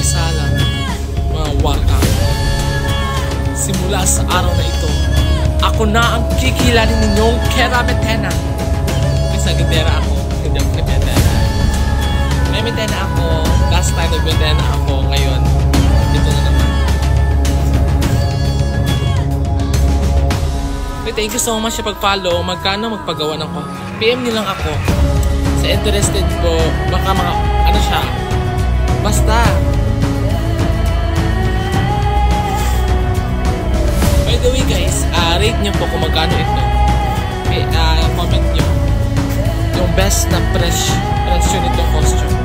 salang mga workout. Simula sa araw na ito, ako na ang kikilalanin ninyong Kerametena. Isang gitera ako, hindi ako nagmetena. May metena ako, last time nagmetena ako, ngayon, dito na naman. Okay, thank you so much sa pag-follow. Magkano magpagawa ng ko? PM nyo lang ako. Sa interested po, baka mga, ano siya, basta. By the way guys, rate nyo po kung magkano ito. Okay, comment nyo yung best na presyo nitong costume.